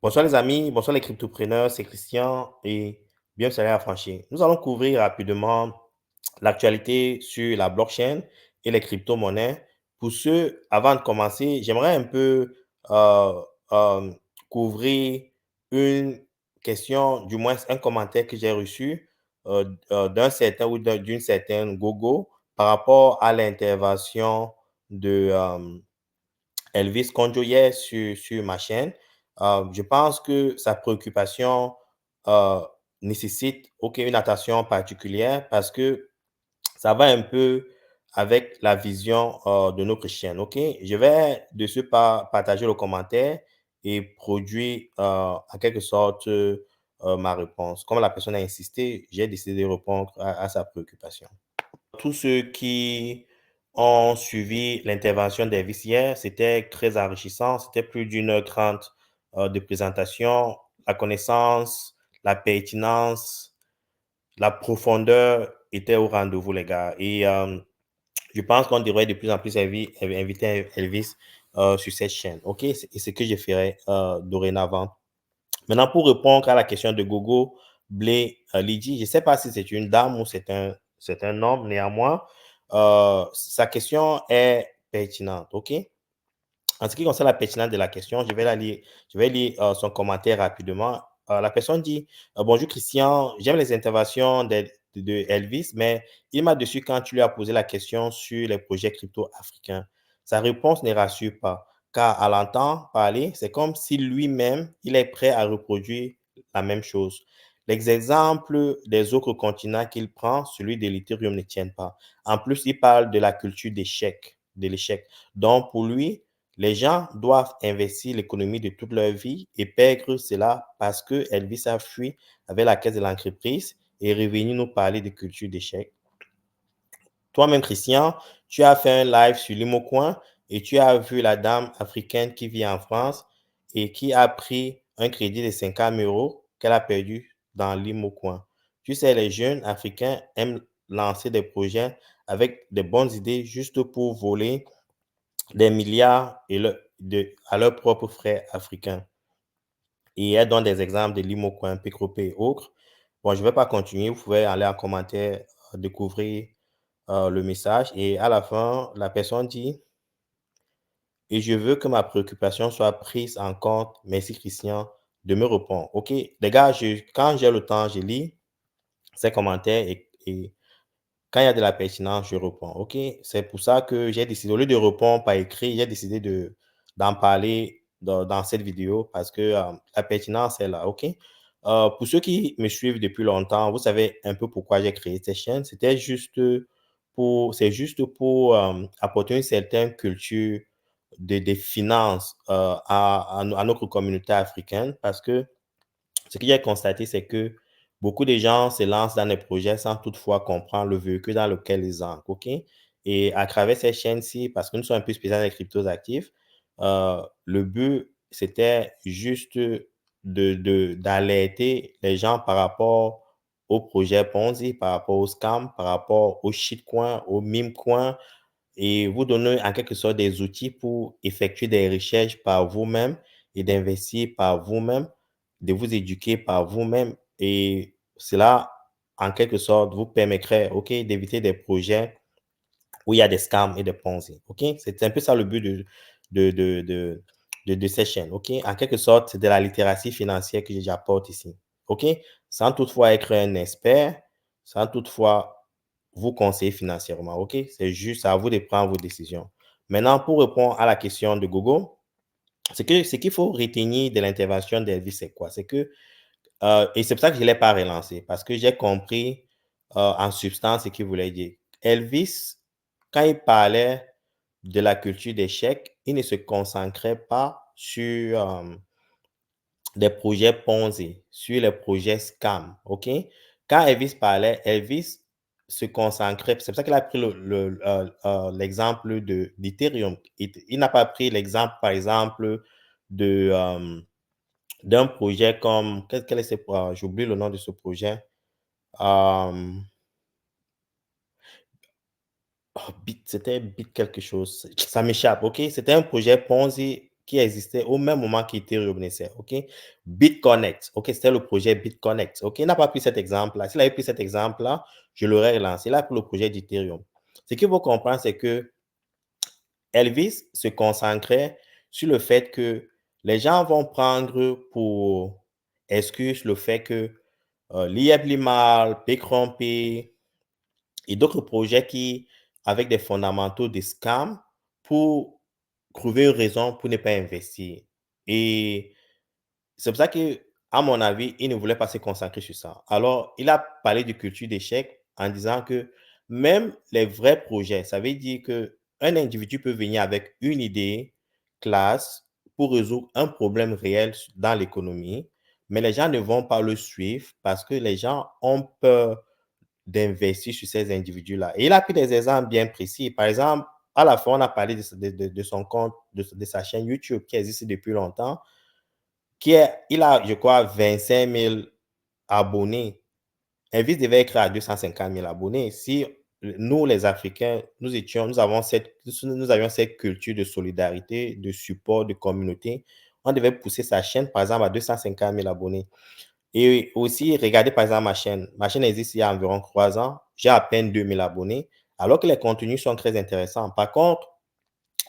Bonsoir les amis, bonsoir les cryptopreneurs, c'est Christian et bienvenue sur à franchir. Nous allons couvrir rapidement l'actualité sur la blockchain et les crypto-monnaies. Pour ce, avant de commencer, j'aimerais un peu euh, euh, couvrir une question, du moins un commentaire que j'ai reçu d'un certain ou d'une certaine Gogo par rapport à l'intervention de Elvis Conjo hier sur ma chaîne. Je pense que sa préoccupation euh, nécessite une attention particulière parce que ça va un peu avec la vision de notre chaîne. OK? Je vais de ce pas partager le commentaire et produire en quelque sorte ma réponse. Comme la personne a insisté, j'ai décidé de répondre à sa préoccupation. Tous ceux qui ont suivi l'intervention d'Elvis hier, c'était très enrichissant. C'était plus d'une heure trente de présentation. La connaissance, la pertinence, la profondeur étaient au rendez-vous, les gars. Et je pense qu'on devrait de plus en plus inviter Elvis sur cette chaîne. OK? Et c'est ce que je ferai dorénavant. Maintenant, pour répondre à la question de Gogo Blé Lydie, je ne sais pas si c'est une dame ou c'est un homme, néanmoins, sa question est pertinente, OK? En ce qui concerne la pertinence de la question, je vais lire son commentaire rapidement. La personne dit bonjour Christian, j'aime les interventions de Elvis, mais il m'a déçu quand tu lui as posé la question sur les projets crypto africains. Sa réponse ne rassure pas, car à l'entendre parler, c'est comme si lui-même, il est prêt à reproduire la même chose. Les exemples des autres continents qu'il prend, celui de l'Ethereum, ne tiennent pas. En plus, il parle de la culture de l'échec. Donc, pour lui, les gens doivent investir l'économie de toute leur vie et perdre cela parce que Elvis a fui avec la caisse de l'entreprise et est revenu nous parler de culture d'échec. Toi-même, Christian, tu as fait un live sur Limocoin et tu as vu la dame africaine qui vit en France et qui a pris un crédit de 50 euros qu'elle a perdu dans Limocoin. Tu sais, les jeunes africains aiment lancer des projets avec des bonnes idées juste pour voler des milliards à leurs propres frères africains. Et elle donne des exemples de Limocoin, Pécropé et autres. Bon, je ne vais pas continuer. Vous pouvez aller en commentaire, découvrir le message. Et à la fin, la personne dit, et je veux que ma préoccupation soit prise en compte. Merci, Christian, de me répondre. OK, les gars, quand j'ai le temps, je lis ces commentaires et quand il y a de la pertinence, je réponds. OK? C'est pour ça que j'ai décidé, au lieu de répondre par écrit, j'ai décidé d'en parler dans cette vidéo parce que la pertinence est là. OK? Pour ceux qui me suivent depuis longtemps, vous savez un peu pourquoi j'ai créé cette chaîne. C'est juste pour apporter une certaine culture des finances à notre communauté africaine parce que ce que j'ai constaté, c'est que beaucoup de gens se lancent dans des projets sans toutefois comprendre le véhicule dans lequel ils entrent. OK? Et à travers cette chaîne-ci, parce que nous sommes un peu spécialisés dans les cryptos actifs, le but, c'était juste d'alerter les gens par rapport au projet Ponzi, par rapport au scam, par rapport au shitcoin, au meme coin, et vous donner en quelque sorte des outils pour effectuer des recherches par vous-même et d'investir par vous-même, de vous éduquer par vous-même. Et cela, en quelque sorte, vous permettrait, OK, d'éviter des projets où il y a des scams et des ponzi. OK? C'est un peu ça le but de, de, de, de ces chaînes. OK? En quelque sorte, c'est de la littératie financière que j'apporte ici. OK? Sans toutefois être un expert, sans toutefois vous conseiller financièrement. OK? C'est juste à vous de prendre vos décisions. Maintenant, pour répondre à la question de Google, ce qu'il faut retenir de l'intervention d'Elvis, c'est quoi? C'est que, et c'est pour ça que je ne l'ai pas relancé, parce que j'ai compris en substance ce qu'il voulait dire. Elvis, quand il parlait de la culture d'échec, il ne se concentrait pas sur des projets Ponzi, sur les projets scam. OK? Quand Elvis parlait, Elvis se concentrait, c'est pour ça qu'il a pris l'exemple d'Ethereum. Il n'a pas pris l'exemple, par exemple, de, d'un projet comme, quel est j'oublie le nom de ce projet. Euh, c'était Bit quelque chose. Ça m'échappe, OK? C'était un projet Ponzi qui existait au même moment qu'Ethereum naissait, OK? BitConnect, OK? C'était le projet BitConnect, OK? Il n'a pas pris cet exemple-là. S'il avait pris cet exemple-là, je l'aurais relancé. Il a pris le projet d'Ethereum. Ce qu'il faut comprendre, c'est que Elvis se concentrait sur le fait que les gens vont prendre pour excuse le fait que l'IA Pécron et d'autres projets qui, avec des fondamentaux de scam, pour trouver une raison pour ne pas investir. Et c'est pour ça que, à mon avis, il ne voulait pas se concentrer sur ça. Alors, il a parlé de culture d'échec en disant que même les vrais projets, ça veut dire que un individu peut venir avec une idée classe pour résoudre un problème réel dans l'économie, mais les gens ne vont pas le suivre parce que les gens ont peur d'investir sur ces individus-là. Et il a pris des exemples bien précis. Par exemple, à la fin, on a parlé de son compte, de sa chaîne YouTube qui existe depuis longtemps, il a, je crois, 25 000 abonnés. Elvis devait être à 250 000 abonnés. Si nous, les Africains, nous avions cette culture de solidarité, de support, de communauté, on devait pousser sa chaîne, par exemple, à 250 000 abonnés. Et aussi, regardez par exemple ma chaîne. Ma chaîne existe il y a environ 3 ans. J'ai à peine 2000 abonnés, alors que les contenus sont très intéressants. Par contre,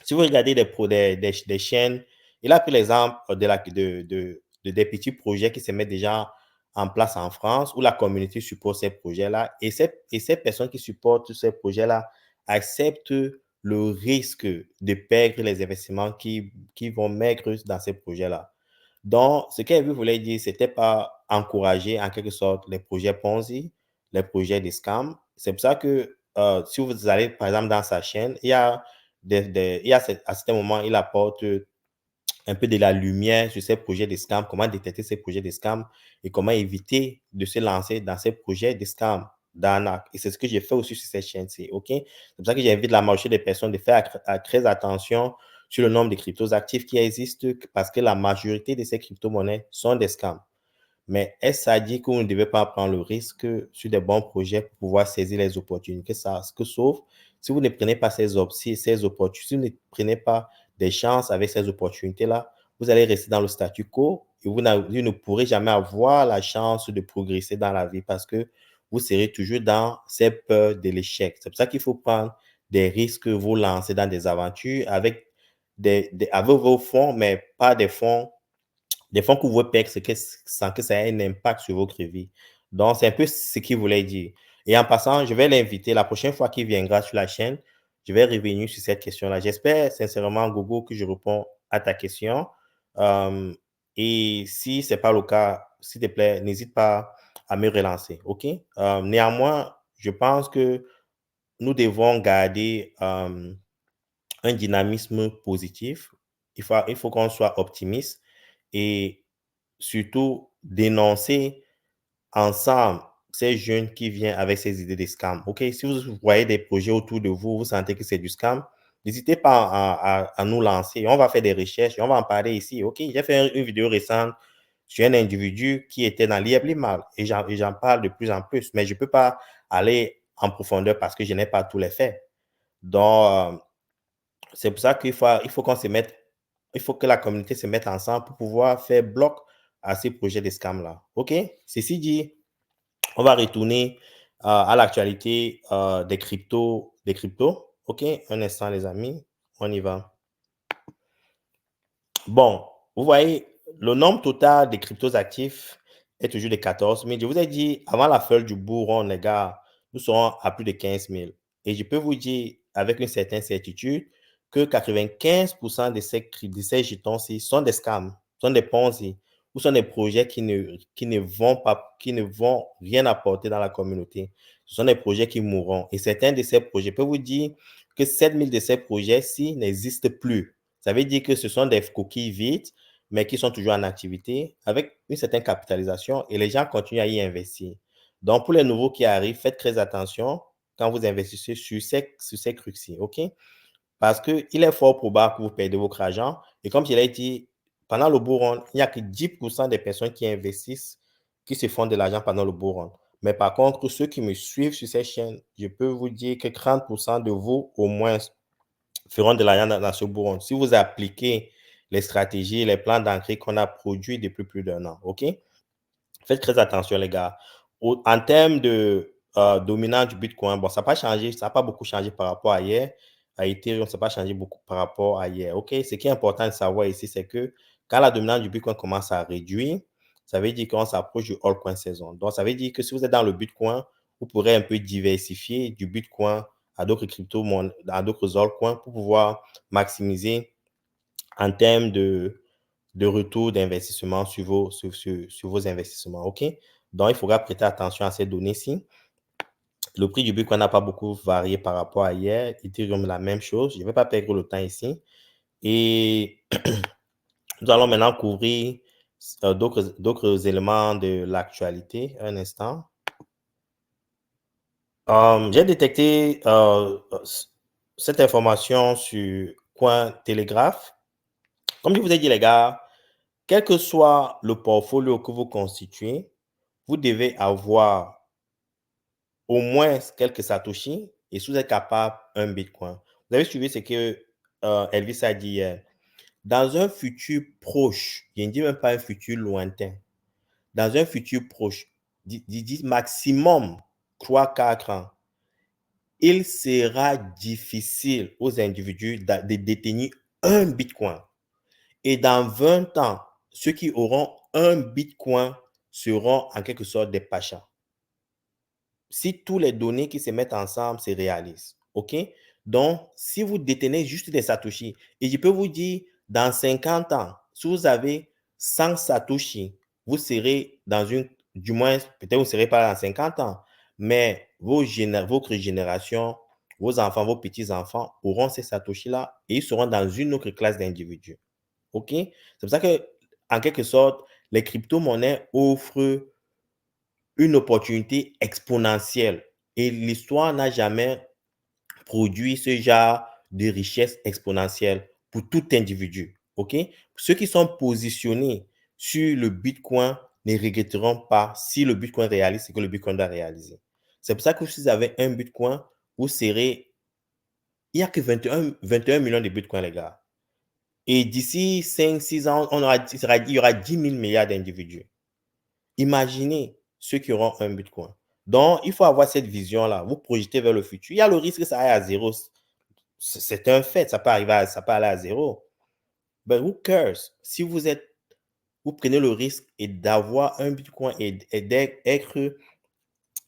si vous regardez des chaînes, il a pris l'exemple des petits projets qui se mettent déjà en place en France, où la communauté supporte ces projets-là. Et ces personnes qui supportent ces projets-là acceptent le risque de perdre les investissements qui vont mettre dans ces projets-là. Donc, ce qu'elle voulait dire, c'était pas encourager en quelque sorte les projets Ponzi, les projets de scam. C'est pour ça que si vous allez par exemple dans sa chaîne, il y a à certains moments, il apporte un peu de la lumière sur ces projets de scam, comment détecter ces projets de scam et comment éviter de se lancer dans ces projets de scam, d'arnaque. Et c'est ce que j'ai fait aussi sur cette chaîne-ci, OK? C'est pour ça que j'invite la majorité des personnes de faire très attention sur le nombre de cryptos actifs qui existent parce que la majorité de ces crypto-monnaies sont des scams. Mais est-ce à dire que vous ne devez pas prendre le risque sur des bons projets pour pouvoir saisir les opportunités? Ça, ce que sauf si vous ne prenez pas ces opportunités, si vous ne prenez pas des chances avec ces opportunités-là, vous allez rester dans le statu quo et vous ne pourrez jamais avoir la chance de progresser dans la vie parce que vous serez toujours dans ces peurs de l'échec. C'est pour ça qu'il faut prendre des risques, vous lancer dans des aventures avec, avec vos fonds, mais pas des fonds que vous perdez sans que ça ait un impact sur votre vie. Donc, c'est un peu ce qu'il voulait dire. Et en passant, je vais l'inviter la prochaine fois qu'il viendra sur la chaîne, je vais revenir sur cette question-là. J'espère sincèrement, Gogo, que je réponds à ta question. Euh, et si ce n'est pas le cas, s'il te plaît, n'hésite pas à me relancer. OK? Néanmoins, je pense que nous devons garder un dynamisme positif. Il faut qu'on soit optimiste et surtout dénoncer ensemble ces jeunes qui viennent avec ces idées de scam. OK, si vous voyez des projets autour de vous, vous sentez que c'est du scam, n'hésitez pas à nous lancer. On va faire des recherches et on va en parler ici. OK, j'ai fait une vidéo récente sur un individu qui était dans l'IA et j'en parle de plus en plus, mais je ne peux pas aller en profondeur parce que je n'ai pas tous les faits. Donc, c'est pour ça il faut qu'on se mette, il faut que la communauté se mette ensemble pour pouvoir faire bloc à ces projets de scam-là. OK? Ceci dit, on va retourner à l'actualité des cryptos, des cryptos. OK? Un instant, les amis. On y va. Bon, vous voyez, le nombre total de cryptos actifs est toujours de 14 000. Je vous ai dit, avant la feuille du bourron, les gars, nous serons à plus de 15 000. Et je peux vous dire avec une certaine certitude que 95% de ces jetons-ci sont des scams, sont des ponzi, ou sont des projets qui ne vont rien apporter dans la communauté. Ce sont des projets qui mourront. Et certains de ces projets, je peux vous dire que 7 000 de ces projets-ci n'existent plus. Ça veut dire que ce sont des coquilles vides, mais qui sont toujours en activité avec une certaine capitalisation et les gens continuent à y investir. Donc, pour les nouveaux qui arrivent, faites très attention quand vous investissez sur ces trucs-ci, OK? Parce qu'il est fort probable que vous perdez votre argent. Et comme je l'ai dit, pendant le bull run, il n'y a que 10% des personnes qui investissent qui se font de l'argent pendant le bull run. Mais par contre, ceux qui me suivent sur ces chaînes, je peux vous dire que 30% de vous, au moins, feront de l'argent dans ce bull run. Si vous appliquez les stratégies, les plans d'entrée qu'on a produits depuis plus d'un an. OK? Faites très attention, les gars. En termes de dominance du Bitcoin, bon, ça n'a pas changé, ça n'a pas beaucoup changé par rapport à hier. À Ethereum, ça n'a pas changé beaucoup par rapport à hier. OK? Ce qui est important de savoir ici, c'est que quand la dominance du Bitcoin commence à réduire, ça veut dire qu'on s'approche du altcoin saison. Donc, ça veut dire que si vous êtes dans le Bitcoin, vous pourrez un peu diversifier du Bitcoin à d'autres cryptos, à d'autres altcoins pour pouvoir maximiser en termes de retour d'investissement sur vos investissements. OK? Donc, il faudra prêter attention à ces données-ci. Le prix du Bitcoin n'a pas beaucoup varié par rapport à hier. Ethereum, la même chose. Je ne vais pas perdre le temps ici. Et nous allons maintenant couvrir d'autres éléments de l'actualité. Un instant. J'ai détecté cette information sur Cointelegraph. Comme je vous ai dit, les gars, quel que soit le portfolio que vous constituez, vous devez avoir au moins quelques Satoshi et si vous êtes capable, un Bitcoin. Vous avez suivi ce que Elvis a dit hier. Dans un futur proche, je ne dis même pas un futur lointain, dans un futur proche, dit maximum 3-4 ans, il sera difficile aux individus de détenir un Bitcoin. Et dans 20 ans, ceux qui auront un Bitcoin seront en quelque sorte des pachas. Si tous les données qui se mettent ensemble se réalisent. OK? Donc, si vous détenez juste des Satoshi, et je peux vous dire, dans 50 ans, si vous avez 100 Satoshi, vous serez dans une, du moins, peut-être vous ne serez pas dans 50 ans, mais votre génération, vos enfants, vos petits-enfants auront ces Satoshi-là et ils seront dans une autre classe d'individus. OK? C'est pour ça que, en quelque sorte, les crypto-monnaies offrent une opportunité exponentielle. Et l'histoire n'a jamais produit ce genre de richesse exponentielle pour tout individu. OK? Ceux qui sont positionnés sur le Bitcoin ne regretteront pas si le Bitcoin réalise ce que le Bitcoin doit réaliser. C'est pour ça que si vous avez un Bitcoin, vous serez... Il n'y a que 21 millions de Bitcoins, les gars. Et d'ici 5-6 ans, il y aura 10 000 milliards d'individus. Imaginez ceux qui auront un Bitcoin. Donc, il faut avoir cette vision-là. Vous projetez vers le futur. Il y a le risque que ça aille à zéro. C'est un fait. Ça peut aller à zéro. But who cares? Si vous prenez le risque et d'avoir un Bitcoin et d'être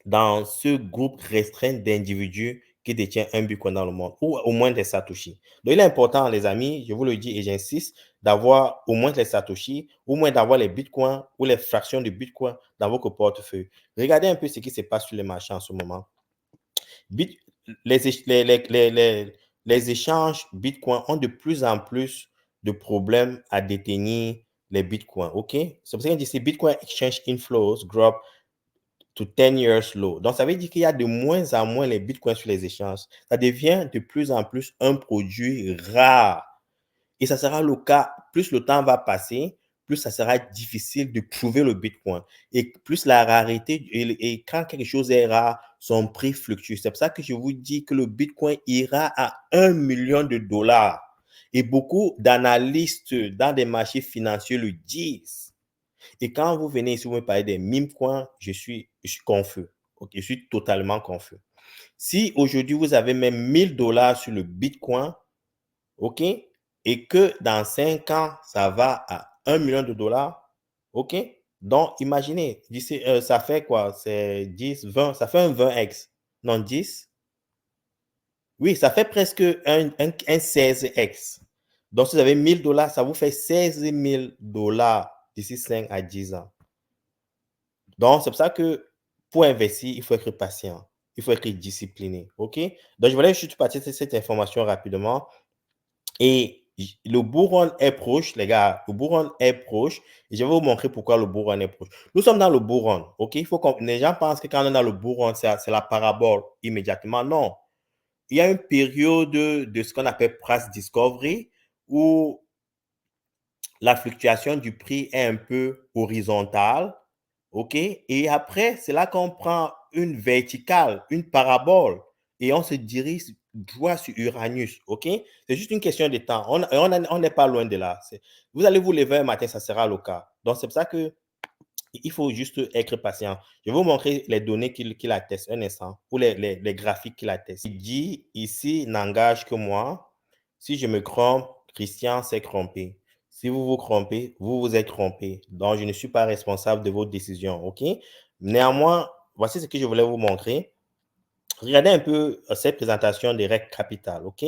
dans ce groupe restreint d'individus qui détient un Bitcoin dans le monde, ou au moins des Satoshi. Donc, il est important, les amis, je vous le dis et j'insiste, d'avoir au moins les Satoshi, au moins d'avoir les Bitcoins ou les fractions de Bitcoin dans votre portefeuille. Regardez un peu ce qui se passe sur les marchés en ce moment. Bit, les échanges Bitcoin ont de plus en plus de problèmes à détenir les Bitcoins. OK? C'est pour ça qu'on dit que Bitcoin Exchange Inflows drop to 10 years low. Donc, ça veut dire qu'il y a de moins en moins les bitcoins sur les échanges. Ça devient de plus en plus un produit rare. Et ça sera le cas, plus le temps va passer, plus ça sera difficile de trouver le bitcoin. Et plus la rareté, et quand quelque chose est rare, son prix fluctue. C'est pour ça que je vous dis que le bitcoin ira à 1 million de dollars. Et beaucoup d'analystes dans des marchés financiers le disent. Et quand vous venez ici, vous me parlez des meme coins, je suis confus. Okay, je suis totalement confus. Si aujourd'hui, vous avez même 1000 dollars sur le Bitcoin, OK, et que dans 5 ans, ça va à 1 million de dollars, OK, donc imaginez, ça fait quoi? C'est 10, 20, ça fait un 20x. Non, 10? Oui, ça fait presque un 16x. Donc, si vous avez 1000 dollars, ça vous fait 16 000 dollars d'ici 5 à 10 ans. Donc, c'est pour ça que pour investir, il faut être patient. Il faut être discipliné. OK? Donc, je voulais juste partager cette information rapidement. Et le bull run est proche, les gars. Le bull run est proche. Et je vais vous montrer pourquoi le bull run est proche. Nous sommes dans le bull run. OK? Il faut que les gens pensent que quand on est dans le bull run, c'est la parabole immédiatement. Non. Il y a une période de ce qu'on appelle price discovery où la fluctuation du prix est un peu horizontale. OK? Et après, c'est là qu'on prend une verticale, une parabole, et on se dirige droit sur Uranus, OK? C'est juste une question de temps. On n'est pas loin de là. Vous allez vous lever un matin, ça sera le cas. Donc, c'est pour ça que il faut juste être patient. Je vais vous montrer les données qu'il atteste un instant, ou les graphiques qu'il atteste. Il dit ici, n'engage que moi. Si je me trompe, Christian s'est trompé. Si vous vous trompez, vous vous êtes trompé. Donc, je ne suis pas responsable de vos décisions, OK? Néanmoins, voici ce que je voulais vous montrer. Regardez un peu cette présentation des règles capitales, OK?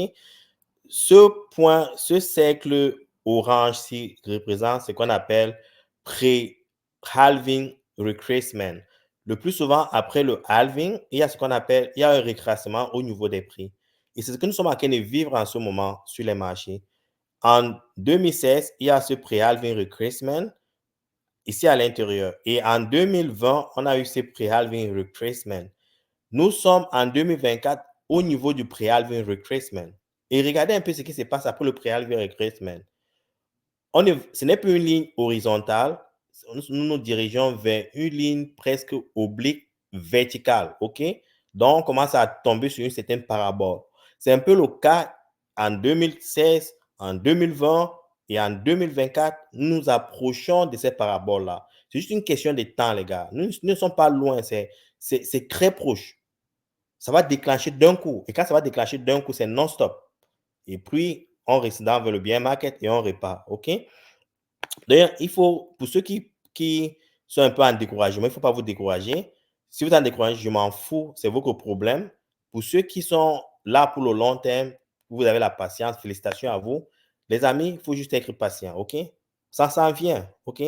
Ce cercle orange-ci représente ce qu'on appelle pré-halving retracement. Le plus souvent, après le halving, il y a ce qu'on appelle, il y a un retracement au niveau des prix. Et c'est ce que nous sommes en train de vivre en ce moment sur les marchés. En 2016, il y a ce pré-halving retracement ici à l'intérieur. Et en 2020, on a eu ce pré-halving retracement. Nous sommes en 2024 au niveau du pré-halving retracement. Et regardez un peu ce qui se passe après le pré-halving retracement. Ce n'est plus une ligne horizontale. Nous nous dirigeons vers une ligne presque oblique verticale. OK? Donc, on commence à tomber sur une certaine parabole. C'est un peu le cas en 2016, en 2020 et en 2024. Nous nous approchons de ces paraboles-là. C'est juste une question de temps, les gars. Nous ne sommes pas loin. C'est très proche. Ça va déclencher d'un coup. Et quand ça va déclencher d'un coup, c'est non-stop. Et puis, on redescend vers le bien market et on repart. OK? D'ailleurs, il faut, pour ceux qui sont un peu en découragement, il ne faut pas vous décourager. Si vous êtes en découragement, je m'en fous, c'est votre problème. Pour ceux qui sont là pour le long terme, vous avez la patience, félicitations à vous. Les amis, il faut juste être patient, OK? Ça s'en vient, OK?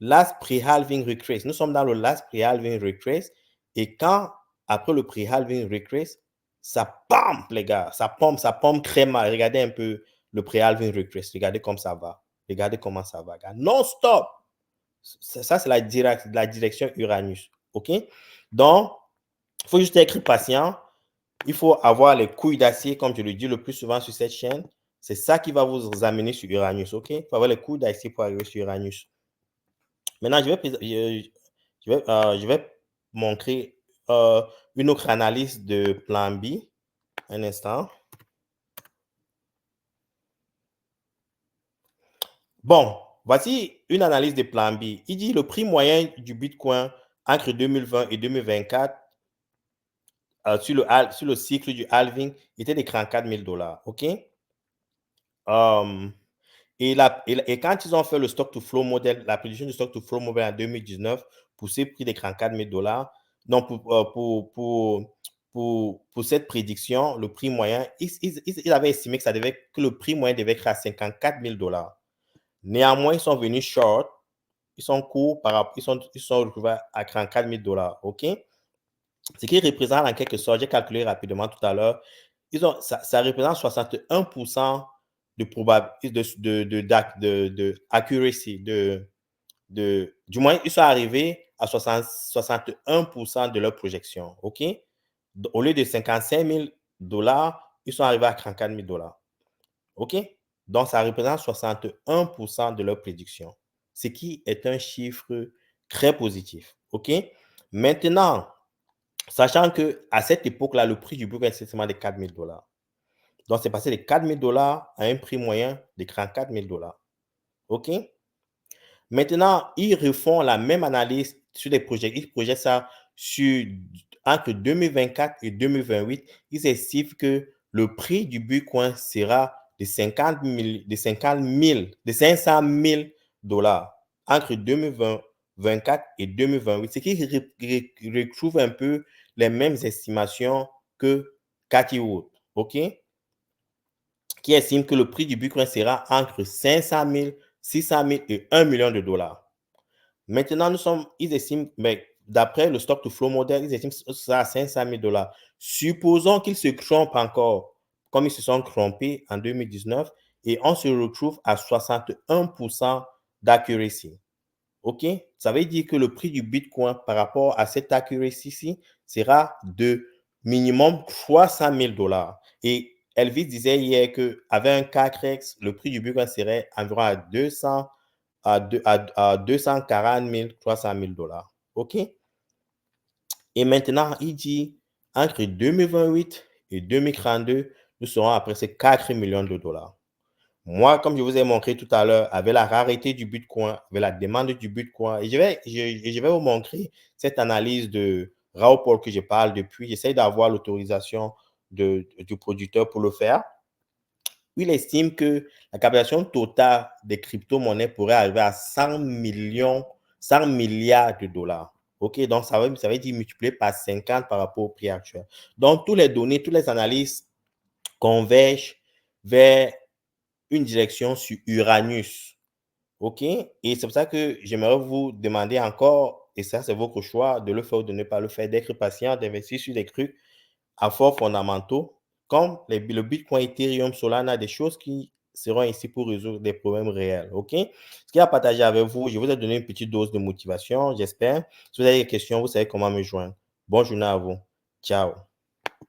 Last pre-halving retrace. Nous sommes dans le last pre-halving retrace. Et quand, après le pre-halving retrace, ça pompe, les gars. Ça pompe très mal. Regardez un peu le pre-halving retrace. Regardez comme ça va. Regardez comment ça va, gars. Non-stop. Ça, c'est la direction Uranus. OK? Donc, il faut juste être patient. Il faut avoir les couilles d'acier, comme je le dis le plus souvent sur cette chaîne. C'est ça qui va vous amener sur Uranus. OK? Il faut avoir les couilles d'acier pour arriver sur Uranus. Maintenant, je vais montrer une autre analyse de plan B. Un instant. Bon, voici une analyse de plan B. Il dit le prix moyen du Bitcoin entre 2020 et 2024 sur le cycle du halving était de 34 000 $. OK? Et quand ils ont fait le stock to flow model, la prédiction du stock to flow model en 2019 pour ces prix de 34 000 $, donc pour cette prédiction, le prix moyen, ils avaient estimé que le prix moyen devait être à 54 000 $. Néanmoins, ils sont venus short, ils sont courts, ils sont retrouvés à 34 000 $. OK? Ce qui représente en quelque sorte, j'ai calculé rapidement tout à l'heure, ça représente 61% de probabilité de accuracy, du moins, ils sont arrivés à 61% de leur projection. OK? Au lieu de 55 000 $, ils sont arrivés à 34 000 $. OK? Donc, ça représente 61% de leur prédiction, ce qui est un chiffre très positif. OK? Maintenant, sachant qu'à cette époque-là, le prix du Bitcoin est seulement de 4 000 $. Donc, c'est passé de 4 000 $ à un prix moyen de 34 000 $. OK? Maintenant, ils refont la même analyse sur les projets. Ils projettent ça entre 2024 et 2028. Ils estiment que le prix du Bitcoin sera de 500 000 $ entre 2024 et 2028, ce qui retrouve un peu les mêmes estimations que Cathie Wood, OK? Qui estime que le prix du Bitcoin sera entre 500 000, 600 000 et 1 million de dollars. Maintenant, ils estiment, mais d'après le stock to flow model, ils estiment que ce sera à 500 000 $. Supposons qu'ils se trompent encore, comme ils se sont trompés en 2019, et on se retrouve à 61% d'accuracy. OK? Ça veut dire que le prix du Bitcoin par rapport à cette accuracy-ci sera de minimum 300 000 $. Et Elvis disait hier qu'avec un 4X, le prix du Bitcoin serait environ à 240 000, 300 000 $. OK? Et maintenant, il dit entre 2028 et 2032, nous serons à presque 4 millions de dollars. Moi, comme je vous ai montré tout à l'heure, avec la rareté du Bitcoin, avec la demande du Bitcoin, et je vais vous montrer cette analyse de Raoul Pal que je parle depuis. J'essaie d'avoir l'autorisation du producteur pour le faire. Il estime que la capitalisation totale des crypto-monnaies pourrait arriver à 100 millions, 100 milliards de dollars. OK, donc ça veut dire multiplier par 50 par rapport au prix actuel. Donc, toutes les données, toutes les analyses convergent vers une direction sur Uranus. OK? Et c'est pour ça que j'aimerais vous demander encore, et ça, c'est votre choix, de le faire ou de ne pas le faire, d'être patient, d'investir sur des trucs à forts fondamentaux, comme le Bitcoin, Ethereum, Solana, des choses qui seront ici pour résoudre des problèmes réels. OK? Ce qu'il a partagé avec vous, je vous ai donné une petite dose de motivation, j'espère. Si vous avez des questions, vous savez comment me joindre. Bonne journée à vous. Ciao.